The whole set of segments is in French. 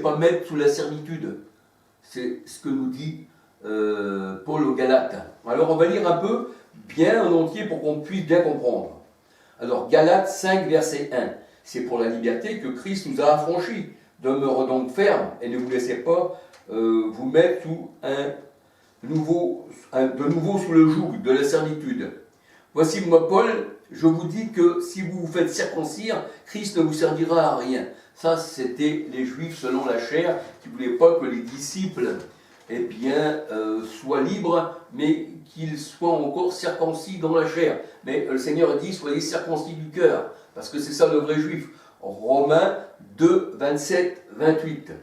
pas mettre sous la servitude. C'est ce que nous dit Paul aux Galates. Alors on va lire un peu bien en entier pour qu'on puisse bien comprendre. Alors Galates 5 verset 1. C'est pour la liberté que Christ nous a affranchis. Demeurez donc ferme et ne vous laissez pas vous mettre sous de nouveau sous le joug de la servitude. Voici moi Paul, je vous dis que si vous vous faites circoncire, Christ ne vous servira à rien. Ça, c'était les Juifs selon la chair, qui ne voulaient pas que les disciples soient libres, mais qu'ils soient encore circoncis dans la chair. Mais le Seigneur dit, soyez circoncis du cœur, parce que c'est ça le vrai Juif. Romains 2, 27, 28.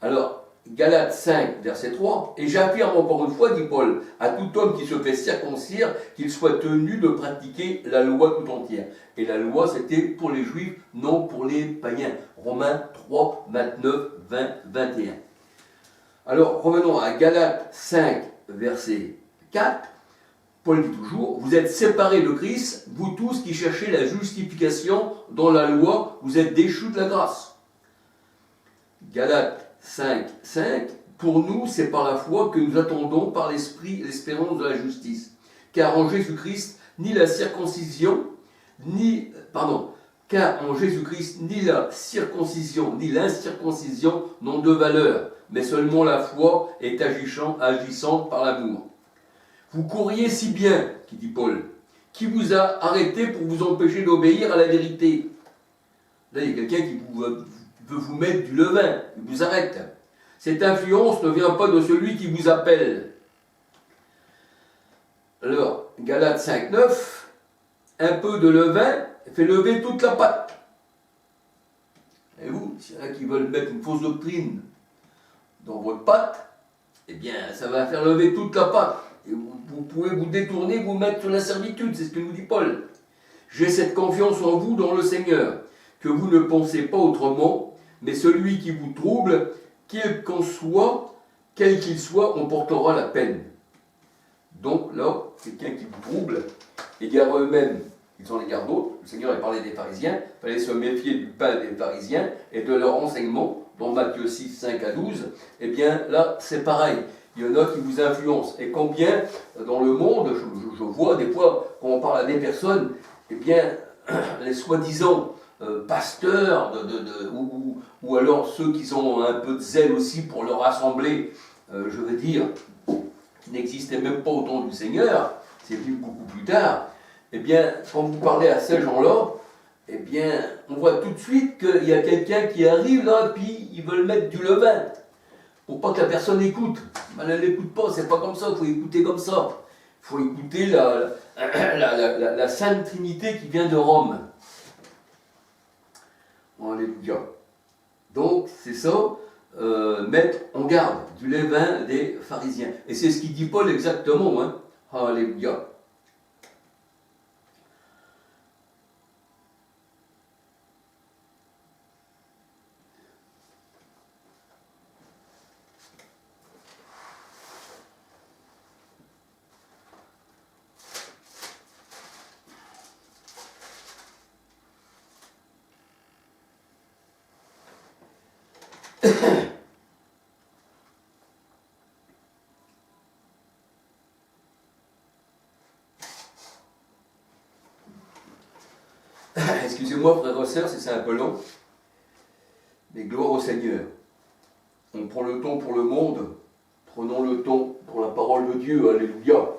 Alors, Galates 5, verset 3, « Et j'affirme encore une fois, dit Paul, à tout homme qui se fait circoncire, qu'il soit tenu de pratiquer la loi tout entière. » Et la loi, c'était pour les Juifs, non pour les païens. Romains 3, 29, 20, 21. Alors, revenons à Galates 5, verset 4. Paul dit toujours, « Vous êtes séparés de Christ, vous tous qui cherchez la justification dans la loi, vous êtes déchus de la grâce. » Galates 5, 5. Pour nous, c'est par la foi que nous attendons par l'Esprit l'espérance de la justice. Car en Jésus-Christ, ni la circoncision, car en Jésus-Christ, ni la circoncision, ni l'incirconcision n'ont de valeur, mais seulement la foi est agissante par l'amour. Vous courriez si bien, qui dit Paul, qui vous a arrêté pour vous empêcher d'obéir à la vérité. Là, il y a quelqu'un qui veut vous mettre du levain, il vous arrête. Cette influence ne vient pas de celui qui vous appelle. Alors, Galates 5, 9, un peu de levain fait lever toute la pâte. Et vous, s'il y en a qui veulent mettre une fausse doctrine dans votre pâte, eh bien, ça va faire lever toute la pâte. Et vous pouvez vous détourner, vous mettre sur la servitude, c'est ce que nous dit Paul. J'ai cette confiance en vous dans le Seigneur, que vous ne pensez pas autrement, mais celui qui vous trouble, quel qu'il soit, on portera la peine. Donc là, quelqu'un qui vous trouble, égare eux-mêmes, ils ont l'égard d'autres. Le Seigneur a parlé des pharisiens, il fallait se méfier du pain des pharisiens et de leur enseignement, dans Matthieu 6, 5 à 12. Eh bien là, c'est pareil. Il y en a qui vous influencent. Et combien, dans le monde, je vois des fois, quand on parle à des personnes, eh bien, les soi-disant pasteurs, ou alors ceux qui ont un peu de zèle aussi pour leur assemblée, je veux dire, qui n'existaient même pas au temps du Seigneur, c'est venu beaucoup plus tard, eh bien, quand vous parlez à ces gens-là, eh bien, on voit tout de suite qu'il y a quelqu'un qui arrive là, puis ils veulent mettre du levain, pour pas que la personne écoute. Ben, elle n'écoute pas, c'est pas comme ça, il faut écouter comme ça. Il faut écouter la Sainte Trinité qui vient de Rome. Alléluia. Donc, c'est ça, mettre en garde du levain des pharisiens. Et c'est ce qu'il dit Paul exactement. Hein. Alléluia. Excusez-moi, frères et sœurs, si c'est un peu long, mais gloire au Seigneur. On prend le temps pour le monde, prenons le temps pour la parole de Dieu, alléluia.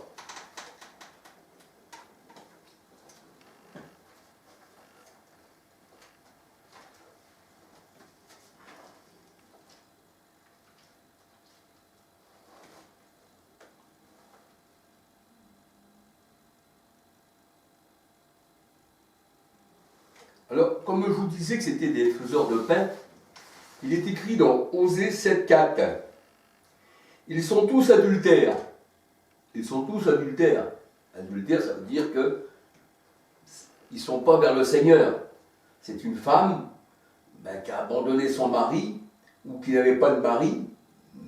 Alors, comme je vous disais que c'était des faiseurs de pain, il est écrit dans Osée 7,4. Ils sont tous adultères. Ils sont tous adultères. Adultère, ça veut dire que ils ne sont pas vers le Seigneur. C'est une femme qui a abandonné son mari, ou qui n'avait pas de mari,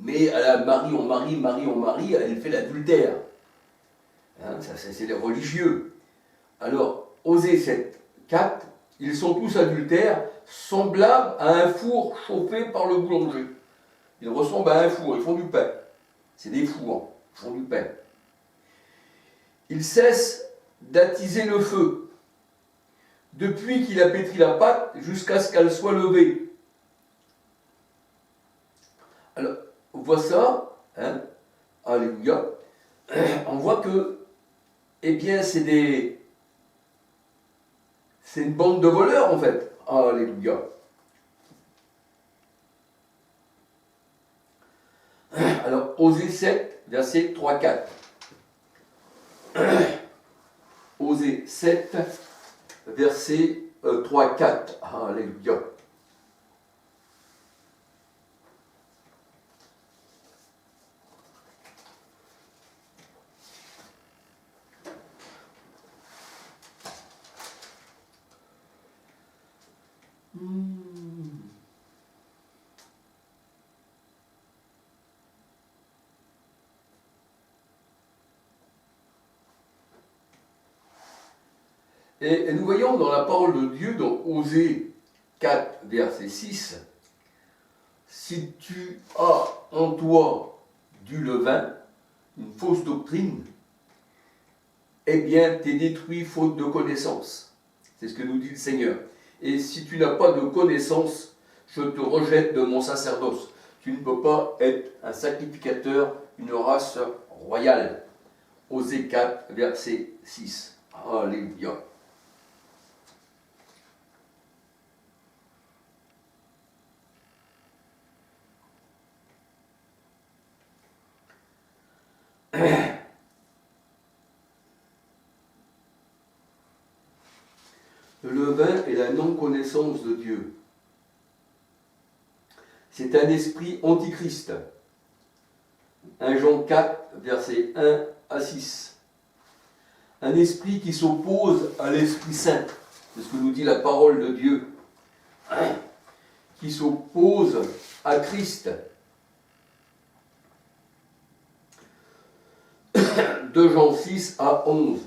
mais elle a mari, elle fait l'adultère. Hein, ça, c'est les religieux. Alors, Osée 7,4, Ils sont tous adultères, semblables à un four chauffé par le boulanger. Ils ressemblent à un four, ils font du pain. C'est des fours, ils font du pain. Ils cessent d'attiser le feu, depuis qu'il a pétri la pâte jusqu'à ce qu'elle soit levée. Alors, on voit ça, hein, alléluia, on voit que, eh bien, c'est une bande de voleurs, en fait. Alléluia. Alors, Osée 7, verset 3-4. Osée 7, verset 3-4. Alléluia. Et nous voyons dans la parole de Dieu, dans Osée 4, verset 6, si tu as en toi du levain, une fausse doctrine, eh bien, t'es détruit faute de connaissance. C'est ce que nous dit le Seigneur. Et si tu n'as pas de connaissance, je te rejette de mon sacerdoce. Tu ne peux pas être un sacrificateur, une race royale. Osée 4, verset 6. Alléluia. Le levain est la non-connaissance de Dieu. C'est un esprit antichrist. 1 Jean 4, versets 1 à 6. Un esprit qui s'oppose à l'Esprit Saint. C'est ce que nous dit la parole de Dieu. Qui s'oppose à Christ. 2 Jean 6 à 11.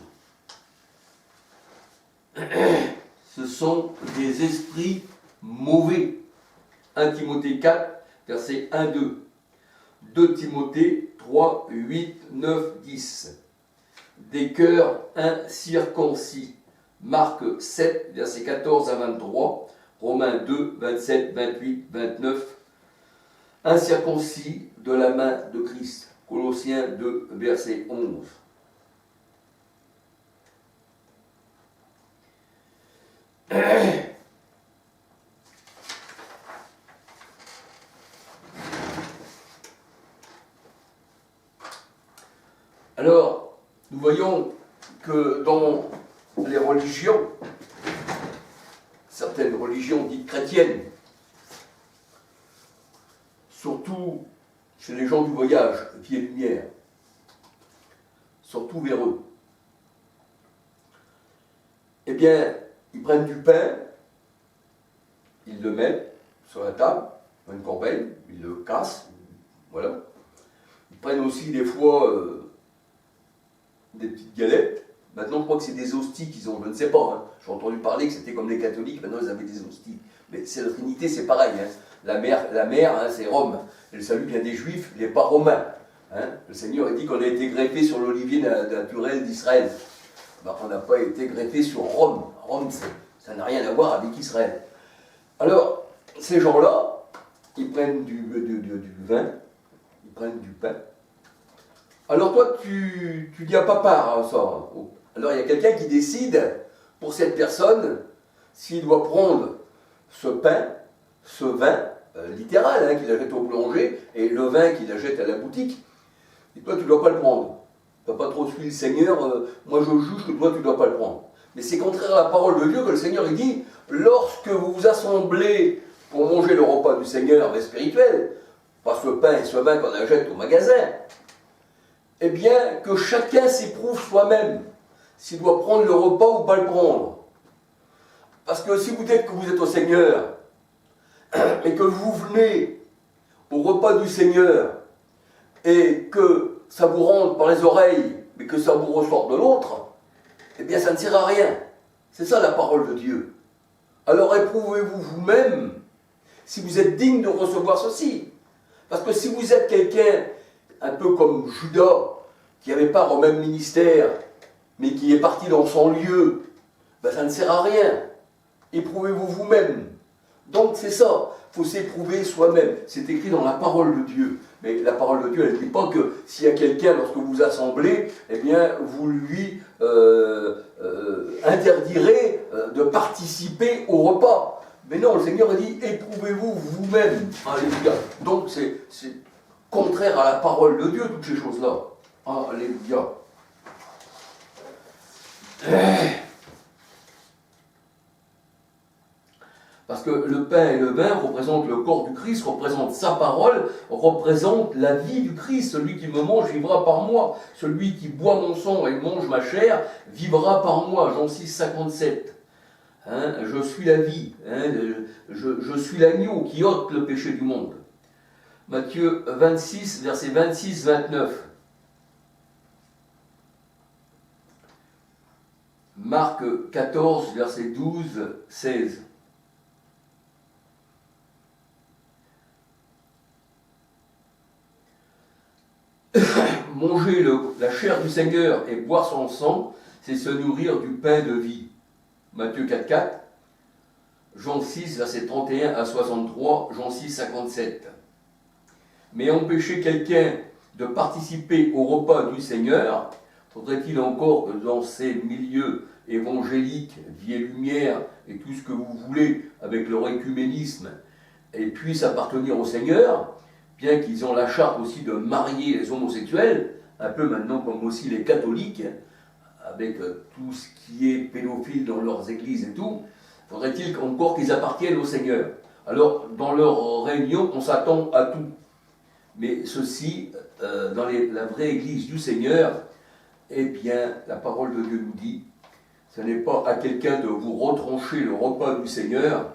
Ce sont des esprits mauvais. 1 Timothée 4, versets 1-2. 2 Timothée 3, 8, 9, 10. Des cœurs incirconcis. Marc 7, versets 14 à 23. Romains 2, 27, 28, 29. Incirconcis de la main de Christ. Colossiens 2, verset 11. Alors, nous voyons que dans les religions, certaines religions dites chrétiennes, surtout chez les gens du voyage, vie et lumière, surtout vers eux, eh bien, ils prennent du pain, ils le mettent sur la table, dans une corbeille, ils le cassent, voilà. Ils prennent aussi des fois des petites galettes. Maintenant, je crois que c'est des hosties qu'ils ont, je ne sais pas. Hein. J'ai entendu parler que c'était comme les catholiques, maintenant ils avaient des hosties. Mais c'est la Trinité, c'est pareil. Hein. La mère hein, c'est Rome. Et le salut vient des Juifs, il n'est pas romain. Hein. Le Seigneur il dit qu'on a été greffé sur l'olivier naturel d'Israël. Ben, on n'a pas été greffé sur Rome. Rome, ça n'a rien à voir avec Israël. Alors, ces gens-là, ils prennent du vin, ils prennent du pain. Alors toi, tu n'y as pas part à ça. Alors il y a quelqu'un qui décide, pour cette personne, s'il doit prendre ce pain, ce vin, littéral, hein, qu'il achète au boulanger, et le vin qu'il achète à la boutique, et toi, tu ne dois pas le prendre. Tu n'as pas trop suivi le Seigneur, moi je juge que toi, tu ne dois pas le prendre. Mais c'est contraire à la parole de Dieu que le Seigneur il dit, lorsque vous vous assemblez pour manger le repas du Seigneur, mais spirituel, pas ce pain et ce vin qu'on achète au magasin, eh bien, que chacun s'éprouve soi-même s'il doit prendre le repas ou pas le prendre. Parce que si vous dites que vous êtes au Seigneur, et que vous venez au repas du Seigneur, et que ça vous rentre par les oreilles, mais que ça vous ressort de l'autre, eh bien ça ne sert à rien. C'est ça la parole de Dieu. alors éprouvez-vous vous-même si vous êtes digne de recevoir ceci. Parce que si vous êtes quelqu'un, un peu comme Judas, qui n'avait pas au même ministère, mais qui est parti dans son lieu, ben ça ne sert à rien. Éprouvez-vous vous-même. Donc c'est ça, il faut s'éprouver soi-même. C'est écrit dans la parole de Dieu. Mais la parole de Dieu, elle ne dit pas que s'il y a quelqu'un, lorsque vous assemblez, eh bien, vous lui interdirez de participer au repas. Mais non, le Seigneur a dit, éprouvez-vous vous-même. Alléluia. Donc c'est contraire à la parole de Dieu, toutes ces choses-là. Alléluia. Parce que le pain et le vin représentent le corps du Christ, représentent sa parole, représentent la vie du Christ. Celui qui me mange vivra par moi. Celui qui boit mon sang et mange ma chair vivra par moi. Jean 6, 57. Je suis la vie. Je suis l'agneau qui ôte le péché du monde. Matthieu 26, versets 26-29. Marc 14, versets 12-16. Manger la chair du Seigneur et boire son sang, c'est se nourrir du pain de vie. Matthieu 4, 4. Jean 6, versets 31 à 63, Jean 6, 57. Mais empêcher quelqu'un de participer au repas du Seigneur, faudrait-il encore que dans ces milieux évangéliques, vie et lumière, et tout ce que vous voulez, avec leur écuménisme, et puissent appartenir au Seigneur, bien qu'ils ont la charte aussi de marier les homosexuels, un peu maintenant comme aussi les catholiques, avec tout ce qui est pédophile dans leurs églises et tout, faudrait-il encore qu'ils appartiennent au Seigneur. Alors, dans leur réunion, on s'attend à tout. Mais ceci, dans la vraie église du Seigneur, eh bien, la parole de Dieu nous dit, ce n'est pas à quelqu'un de vous retrancher le repas du Seigneur,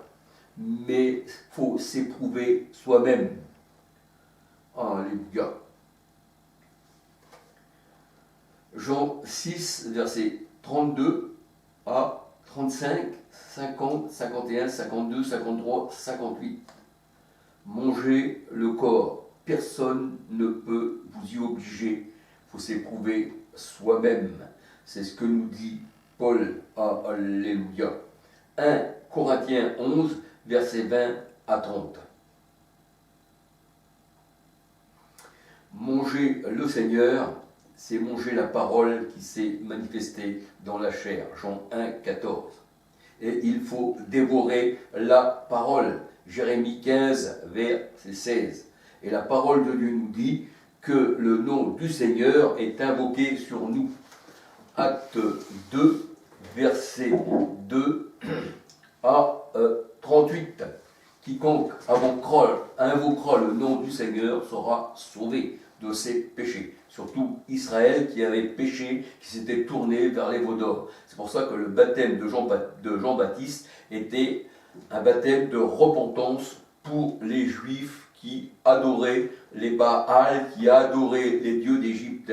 mais il faut s'éprouver soi-même. Alléluia. Jean 6, versets 32 à 35, 50, 51, 52, 53, 58. Mangez le corps. Personne ne peut vous y obliger. Il faut s'éprouver soi-même. C'est ce que nous dit Paul. Alléluia. 1 Corinthiens 11, versets 20 à 30. Manger le Seigneur, c'est manger la parole qui s'est manifestée dans la chair. Jean 1, 14. Et il faut dévorer la parole. Jérémie 15, verset 16. Et la parole de Dieu nous dit que le nom du Seigneur est invoqué sur nous. Acte 2, verset 2 à 38. Quiconque invoquera le nom du Seigneur sera sauvé de ses péchés. Surtout Israël qui avait péché, qui s'était tourné vers les veaux d'or. C'est pour ça que le baptême de Jean-Baptiste était un baptême de repentance pour les Juifs qui adoraient les Baals, qui adoraient les dieux d'Égypte.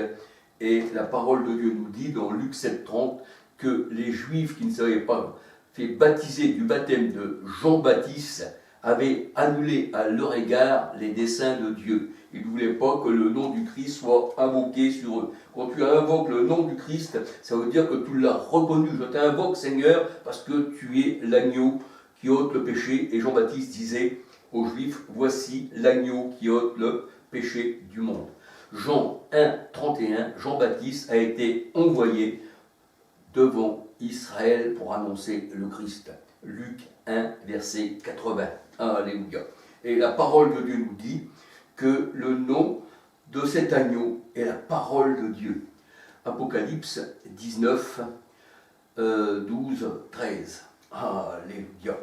Et la parole de Dieu nous dit dans Luc 7,30 que les Juifs qui ne s'avaient pas fait baptiser du baptême de Jean-Baptiste avaient annulé à leur égard les desseins de Dieu. Ils ne voulaient pas que le nom du Christ soit invoqué sur eux. Quand tu invoques le nom du Christ, ça veut dire que tu l'as reconnu. Je t'invoque, Seigneur, parce que tu es l'agneau qui ôte le péché. Et Jean-Baptiste disait aux Juifs, voici l'agneau qui ôte le péché du monde. Jean 1, 31, Jean-Baptiste a été envoyé devant Israël pour annoncer le Christ. Luc 1, verset 80. Alléluia. Et la parole de Dieu nous dit que le nom de cet agneau est la parole de Dieu. Apocalypse 19, 12, 13. Alléluia.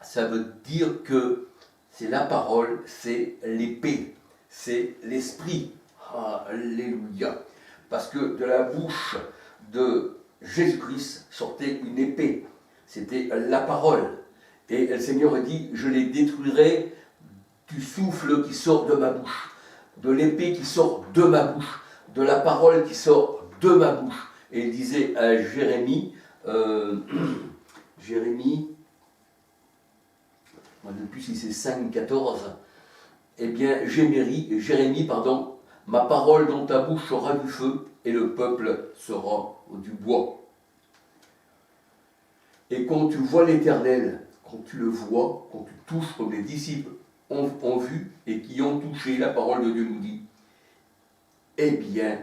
Ça veut dire que c'est la parole, c'est l'épée, c'est l'esprit. Alléluia. Parce que de la bouche de Jésus-Christ sortait une épée. C'était la parole. Et le Seigneur a dit, je les détruirai du souffle qui sort de ma bouche, de l'épée qui sort de ma bouche, de la parole qui sort de ma bouche. Et il disait à Jérémie, Jérémie depuis si c'est 5,14, eh bien, Jérémie, ma parole dans ta bouche sera du feu, et le peuple sera du bois. Et quand tu vois l'Éternel, quand tu le vois, quand tu touches comme les disciples ont vu et qui ont touché, la parole de Dieu nous dit, eh bien,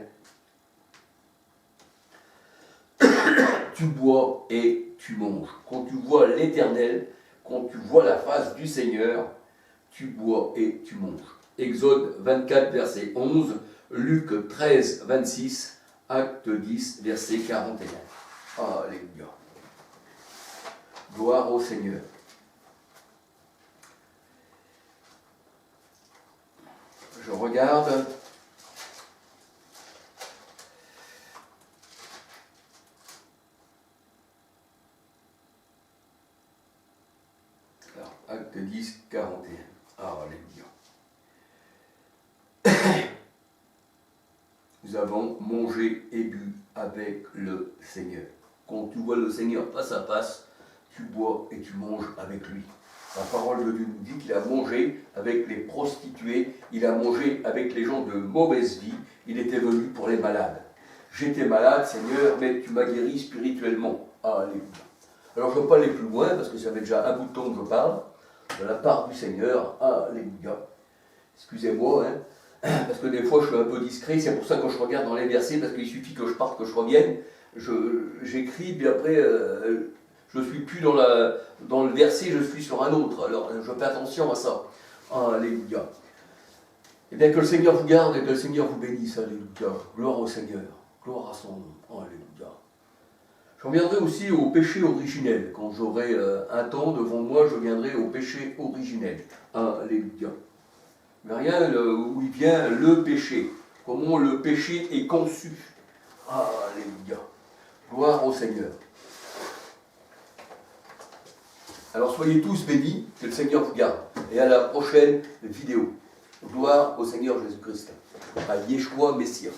tu bois et tu manges. Quand tu vois l'Éternel, quand tu vois la face du Seigneur, tu bois et tu manges. Exode 24, verset 11, Luc 13, 26, Acte 10, verset 41. Alléluia. Gloire au Seigneur. Je regarde. Alors, Acte 10, 41. Alléluia. Nous avons mangé et bu avec le Seigneur. Quand tu vois le Seigneur face à face, tu bois et tu manges avec lui. La parole de Dieu nous dit qu'il a mangé avec les prostituées, il a mangé avec les gens de mauvaise vie, il était venu pour les malades. J'étais malade, Seigneur, mais tu m'as guéri spirituellement. Alléluia. Alors je ne veux pas aller plus loin, parce que ça fait déjà un bout de temps que je parle, de la part du Seigneur. Alléluia. Excusez-moi, parce que des fois je suis un peu discret, c'est pour ça que quand je regarde dans les versets, parce qu'il suffit que je parte, que je revienne, j'écris, puis après je ne suis plus dans le verset, je suis sur un autre. Alors je fais attention à ça. Alléluia. Et bien que le Seigneur vous garde et que le Seigneur vous bénisse. Alléluia. Gloire au Seigneur. Gloire à son nom. Alléluia. Je reviendrai aussi au péché originel. Quand j'aurai un temps devant moi, je viendrai au péché originel. Alléluia. Mais rien où il vient le péché. Comment le péché est conçu. Alléluia. Gloire au Seigneur. Alors soyez tous bénis, que le Seigneur vous garde. Et à la prochaine vidéo. Gloire au Seigneur Jésus-Christ. À Yeshua Messia.